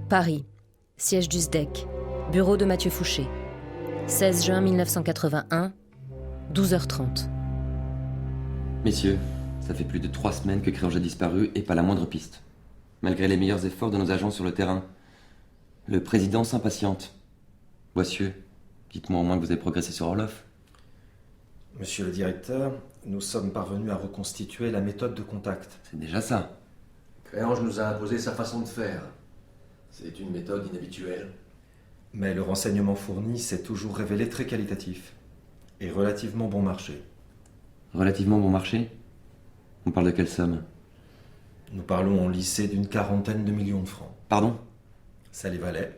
Paris, siège du SDEC, bureau de Mathieu Fouché. 16 juin 1981, 12h30. Messieurs, ça fait plus de 3 semaines que Créange a disparu et pas la moindre piste. Malgré les meilleurs efforts de nos agents sur le terrain. Le président s'impatiente. Boissieu, dites-moi au moins que vous avez progressé sur Orloff. Monsieur le directeur, nous sommes parvenus à reconstituer la méthode de contact. C'est déjà ça. Créange nous a imposé sa façon de faire. C'est une méthode inhabituelle. Mais le renseignement fourni s'est toujours révélé très qualitatif et relativement bon marché. Relativement bon marché? On parle de quelle somme? Nous parlons en lycée d'une 40aine de millions de francs. Pardon? Ça les valait.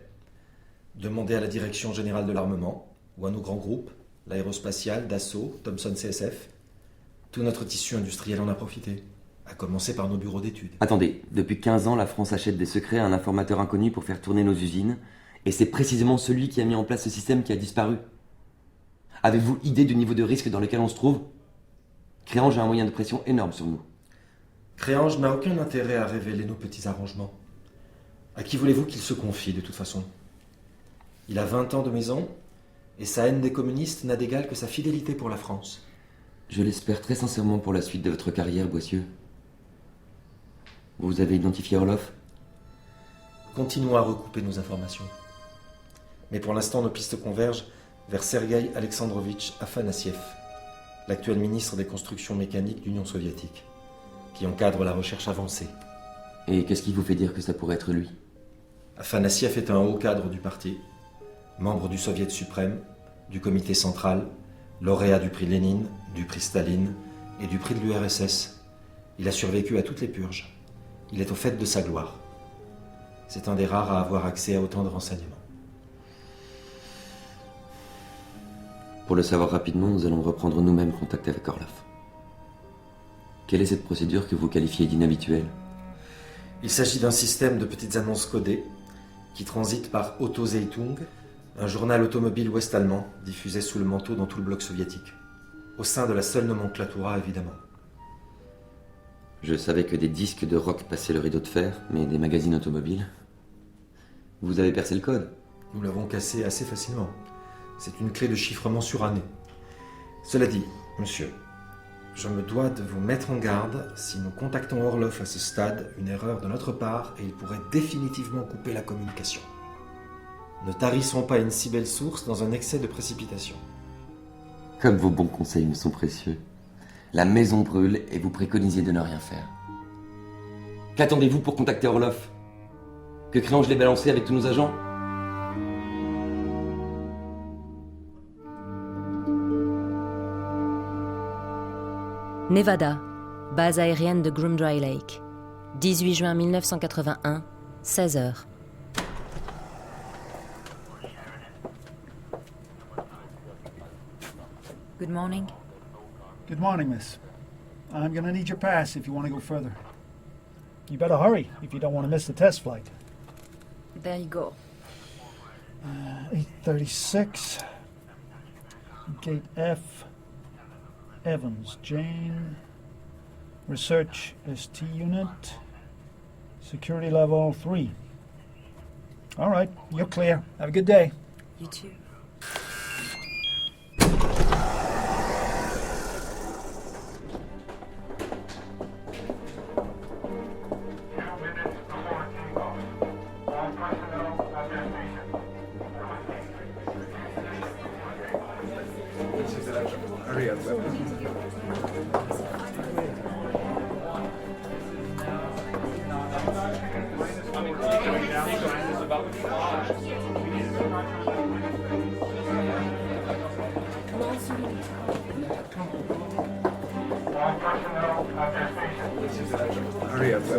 Demandez à la Direction Générale de l'Armement ou à nos grands groupes, l'aérospatiale, Dassault, Thomson CSF. Tout notre tissu industriel en a profité, à commencer par nos bureaux d'études. Attendez, depuis 15 ans, la France achète des secrets à un informateur inconnu pour faire tourner nos usines, et c'est précisément celui qui a mis en place ce système qui a disparu. Avez-vous idée du niveau de risque dans lequel on se trouve? Créange a un moyen de pression énorme sur nous. Créange n'a aucun intérêt à révéler nos petits arrangements. À qui voulez-vous qu'il se confie, de toute façon? Il a 20 ans de maison, et sa haine des communistes n'a d'égal que sa fidélité pour la France. Je l'espère très sincèrement pour la suite de votre carrière, Boissieu. Vous avez identifié Orloff? Continuons à recouper nos informations. Mais pour l'instant, nos pistes convergent vers Sergueï Alexandrovitch Afanassiev, l'actuel ministre des Constructions mécaniques d'Union soviétique, qui encadre la recherche avancée. Et qu'est-ce qui vous fait dire que ça pourrait être lui? Afanassiev est un haut cadre du parti, membre du Soviet suprême, du comité central, lauréat du prix Lénine, du prix Staline et du prix de l'URSS. Il a survécu à toutes les purges. Il est au fait de sa gloire. C'est un des rares à avoir accès à autant de renseignements. Pour le savoir rapidement, nous allons reprendre nous-mêmes contact avec Orloff. Quelle est cette procédure que vous qualifiez d'inhabituelle? Il s'agit d'un système de petites annonces codées qui transitent par Autozeitung, un journal automobile ouest-allemand diffusé sous le manteau dans tout le bloc soviétique, au sein de la seule nomenclatura évidemment. Je savais que des disques de rock passaient le rideau de fer, mais des magazines automobiles... Vous avez percé le code? Nous l'avons cassé assez facilement. C'est une clé de chiffrement surannée. Cela dit, monsieur, je me dois de vous mettre en garde. Si nous contactons Orloff à ce stade, une erreur de notre part et il pourrait définitivement couper la communication. Ne tarissons pas une si belle source dans un excès de précipitation. Comme vos bons conseils me sont précieux. La maison brûle et vous préconisez de ne rien faire. Qu'attendez-vous pour contacter Orloff? Que Créange l'ait balancé avec tous nos agents? Nevada, base aérienne de Groom Dry Lake. 18 juin 1981, 16h. Good morning. Good morning, miss. I'm gonna need your pass if you want to go further. You better hurry if you don't want to miss the test flight. There you go. 836. Gate F. Evans, Jane. Research ST unit. Security level 3. All right, you're clear. Have a good day. You too. Hurry up.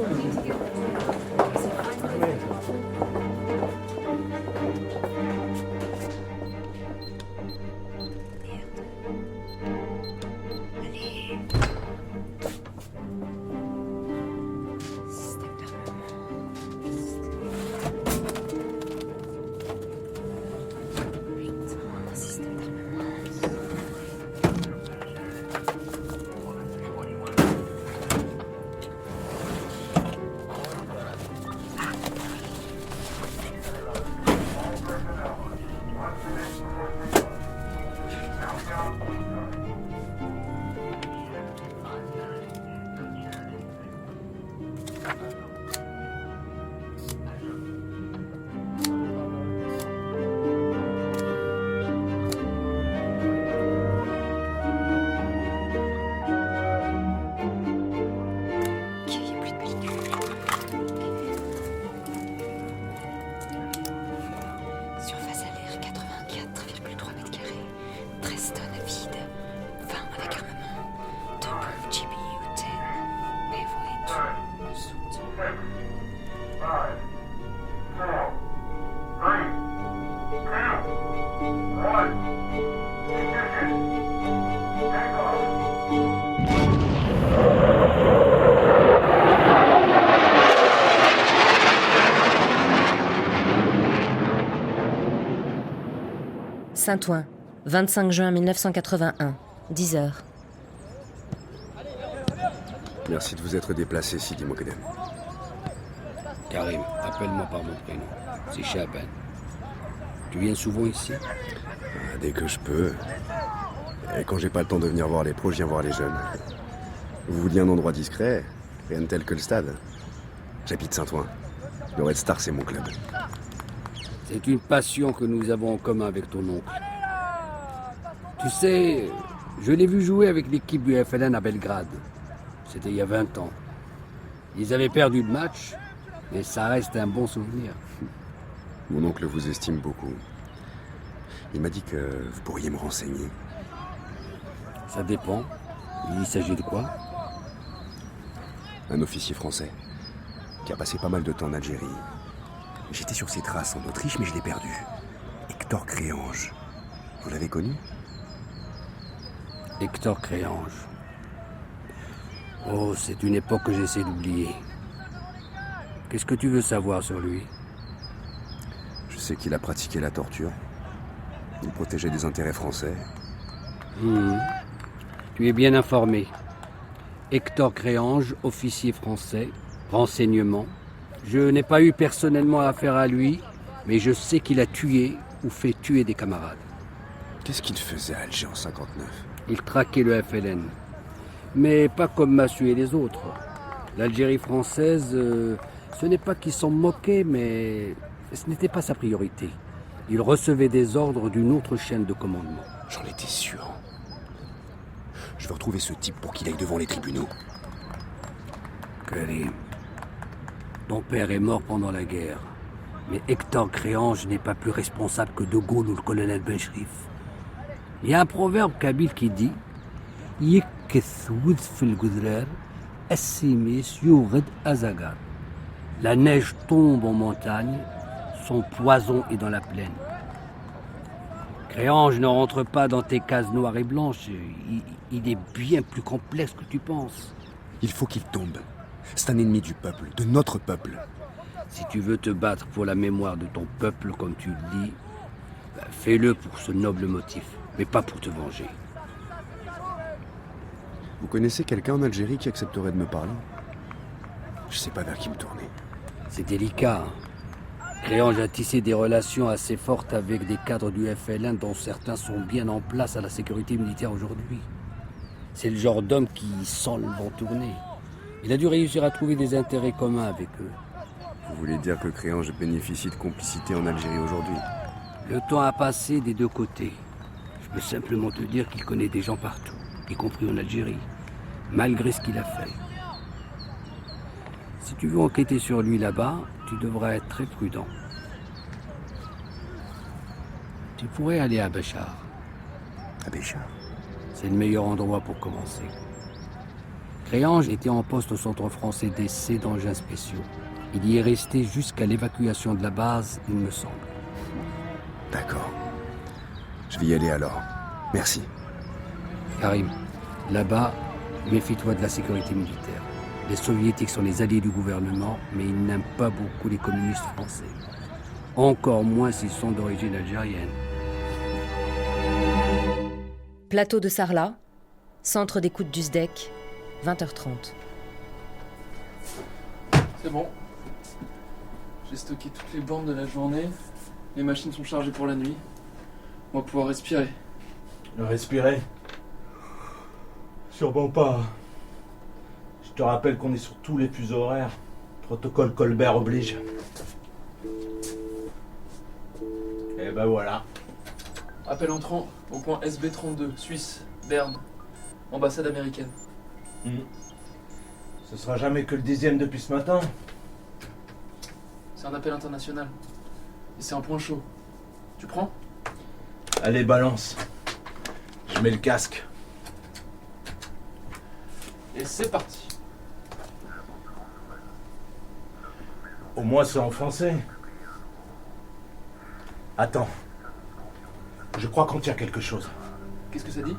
Surface à l'air 84,3 mètres carrés. 13 tonnes à vide. 20 avec armement. 2 proof GPU 10. Naval 2. Soute. Saint-Ouen, 25 juin 1981, 10 heures. Merci de vous être déplacé, Sidi Mokedem. Karim, appelle-moi par mon prénom. C'est Chaban. Tu viens souvent ici? Dès que je peux. Et quand j'ai pas le temps de venir voir les pros, je viens voir les jeunes. Vous vouliez un endroit discret? Rien de tel que le stade. J'habite Saint-Ouen. Le Red Star, c'est mon club. C'est une passion que nous avons en commun avec ton oncle. Tu sais, je l'ai vu jouer avec l'équipe du FLN à Belgrade. C'était il y a 20 ans. Ils avaient perdu le match, mais ça reste un bon souvenir. Mon oncle vous estime beaucoup. Il m'a dit que vous pourriez me renseigner. Ça dépend. Il s'agit de quoi? Un officier français qui a passé pas mal de temps en Algérie. J'étais sur ses traces en Autriche, mais je l'ai perdu. Hector Créange. Vous l'avez connu? Hector Créange. Oh, c'est une époque que j'essaie d'oublier. Qu'est-ce que tu veux savoir sur lui? Je sais qu'il a pratiqué la torture. Il protégeait des intérêts français. Tu es bien informé. Hector Créange, officier français, renseignement. Je n'ai pas eu personnellement affaire à lui, mais je sais qu'il a tué ou fait tuer des camarades. Qu'est-ce qu'il faisait à Alger en 59? Il traquait le FLN. Mais pas comme Massu et les autres. L'Algérie française, ce n'est pas qu'ils s'en moquaient, mais ce n'était pas sa priorité. Il recevait des ordres d'une autre chaîne de commandement. J'en étais sûr. Je veux retrouver ce type pour qu'il aille devant les tribunaux. Karim, ton père est mort pendant la guerre. Mais Hector Créange n'est pas plus responsable que De Gaulle ou le colonel Bencherif. Il y a un proverbe kabyle qui dit « Yekethwoud fil gudrer, essimis yurid azagar » La neige tombe en montagne, son poison est dans la plaine. Créange ne rentre pas dans tes cases noires et blanches. Il est bien plus complexe que tu penses. Il faut qu'il tombe. C'est un ennemi du peuple, de notre peuple. Si tu veux te battre pour la mémoire de ton peuple, comme tu le dis, fais-le pour ce noble motif, mais pas pour te venger. Vous connaissez quelqu'un en Algérie qui accepterait de me parler? Je sais pas vers qui me tourner. C'est délicat. Créange a tissé des relations assez fortes avec des cadres du FLN dont certains sont bien en place à la sécurité militaire aujourd'hui. C'est le genre d'homme qui sent le vent tourner. Il a dû réussir à trouver des intérêts communs avec eux. Vous voulez dire que Créange bénéficie de complicité en Algérie aujourd'hui? Le temps a passé des deux côtés. Je peux simplement te dire qu'il connaît des gens partout, y compris en Algérie, malgré ce qu'il a fait. Si tu veux enquêter sur lui là-bas, tu devras être très prudent. Tu pourrais aller à Béchar. À Béchar? C'est le meilleur endroit pour commencer. Créange était en poste au Centre français d'essai d'engins spéciaux. Il y est resté jusqu'à l'évacuation de la base, il me semble. D'accord. Je vais y aller alors. Merci. Karim, là-bas, méfie-toi de la sécurité militaire. Les soviétiques sont les alliés du gouvernement, mais ils n'aiment pas beaucoup les communistes français. Encore moins s'ils sont d'origine algérienne. Plateau de Sarlat, centre d'écoute du SDEC, 20h30. C'est bon. J'ai stocké toutes les bandes de la journée. Les machines sont chargées pour la nuit. On va pouvoir respirer. Respirer? Sûrement pas. Je te rappelle qu'on est sur tous les fuseaux horaires. Protocole Colbert oblige. Et ben voilà. Appel entrant au point SB32, Suisse, Berne. Ambassade américaine. Ce sera jamais que le 10e depuis ce matin. C'est un appel international. Et c'est un point chaud. Tu prends? Allez, balance. Je mets le casque. Et c'est parti. Au moins c'est en français. Attends. Je crois qu'on tient quelque chose. Qu'est-ce que ça dit?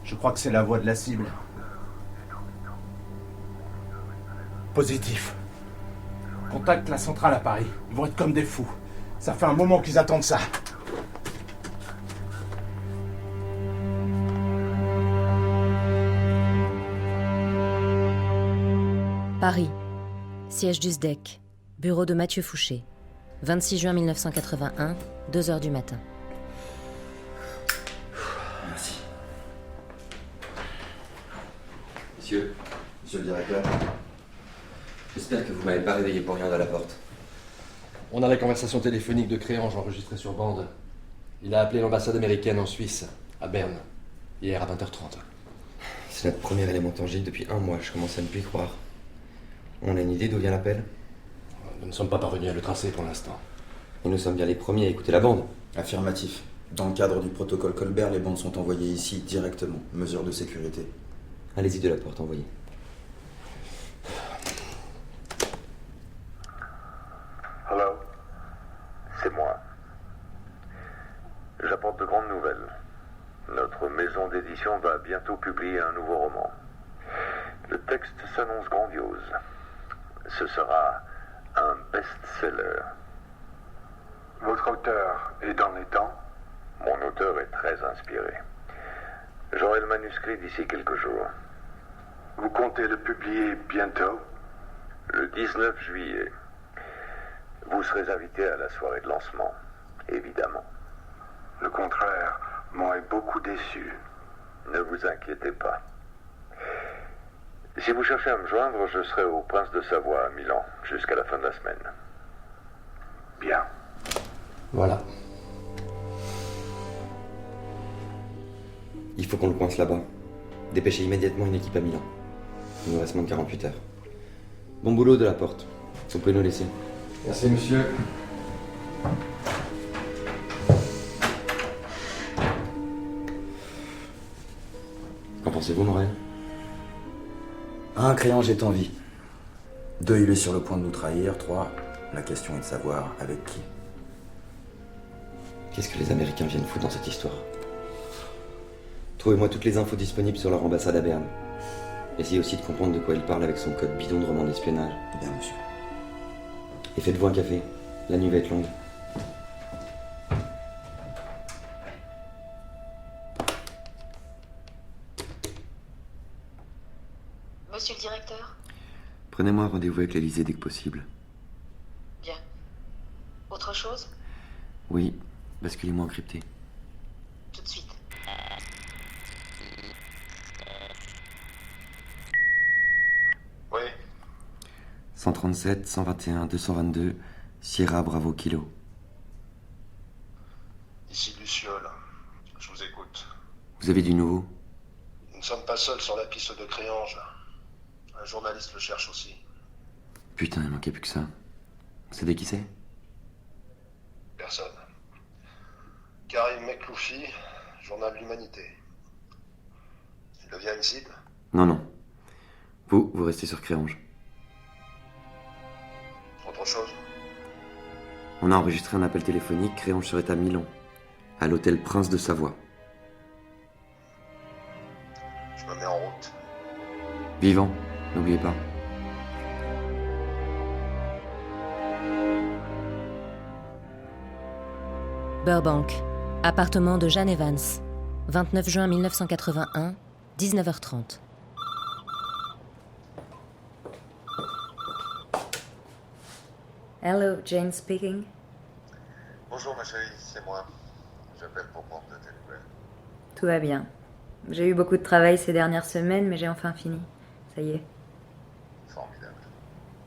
Je crois que c'est la voix de la cible. Positif. Contacte la centrale à Paris. Ils vont être comme des fous. Ça fait un moment qu'ils attendent ça. Paris. Siège du SDEC. Bureau de Mathieu Fouché. 26 juin 1981, 2h du matin. Merci. Monsieur le directeur. J'espère que vous m'avez pas réveillé pour rien dans la porte. On a la conversation téléphonique de Créange enregistrée sur bande. Il a appelé l'ambassade américaine en Suisse, à Berne, hier à 20h30. C'est notre premier élément tangible depuis un mois, je commence à ne plus y croire. On a une idée d'où vient l'appel? Nous ne sommes pas parvenus à le tracer pour l'instant. Et nous sommes bien les premiers à écouter la bande. Affirmatif. Dans le cadre du protocole Colbert, les bandes sont envoyées ici directement. Mesure de sécurité. Allez-y de la porte, envoyez. Hello, c'est moi. J'apporte de grandes nouvelles. Notre maison d'édition va bientôt publier un nouveau roman. Le texte s'annonce grandiose. Ce sera un best-seller. Votre auteur est dans les temps? Mon auteur est très inspiré. J'aurai le manuscrit d'ici quelques jours. Vous comptez le publier bientôt? Le 19 juillet. Vous serez invité à la soirée de lancement, évidemment. Le contraire m'aurait beaucoup déçu. Ne vous inquiétez pas. Si vous cherchez à me joindre, je serai au Prince de Savoie à Milan, jusqu'à la fin de la semaine. Bien. Voilà. Il faut qu'on le coince là-bas. Dépêchez immédiatement une équipe à Milan. Il nous reste moins de 48 heures. Bon boulot de la porte. Vous pouvez nous laisser. Merci, monsieur. Qu'en pensez-vous, Morel? 1. Créange est en vie. 2. Il est sur le point de nous trahir. 3. La question est de savoir avec qui. Qu'est-ce que les Américains viennent foutre dans cette histoire? Trouvez-moi toutes les infos disponibles sur leur ambassade à Berne. Essayez aussi de comprendre de quoi ils parlent avec son code bidon de roman d'espionnage. Bien, monsieur. Et faites-vous un café. La nuit va être longue. Monsieur le directeur? Prenez-moi un rendez-vous avec l'Élysée dès que possible. Bien. Autre chose? Oui, basculez-moi encrypté. Tout de suite. Oui. 137, 121, 222, Sierra Bravo Kilo. Ici Luciole. Je vous écoute. Vous avez du nouveau? Nous ne sommes pas seuls sur la piste de Créange. Un journaliste le cherche aussi. Putain, il manquait plus que ça. Vous savez qui c'est? Personne. Karim Mekloufi, journal L'Humanité. Il devient une cible? Non, non. Vous restez sur Créange. Autre chose? On a enregistré un appel téléphonique, Créange serait à Milan, à l'hôtel Prince de Savoie. Je me mets en route. Vivant, n'oubliez pas. Burbank. Appartement de Jeanne Evans. 29 juin 1981, 19h30. Hello, Jane speaking. Bonjour ma chérie, c'est moi. J'appelle pour prendre de tes nouvelles. Tout va bien. J'ai eu beaucoup de travail ces dernières semaines, mais j'ai enfin fini. Ça y est. Formidable.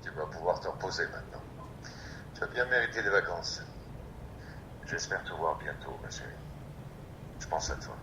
Tu vas pouvoir te reposer maintenant. Tu as bien mérité des vacances. J'espère te voir bientôt, ma chérie. Je pense à toi.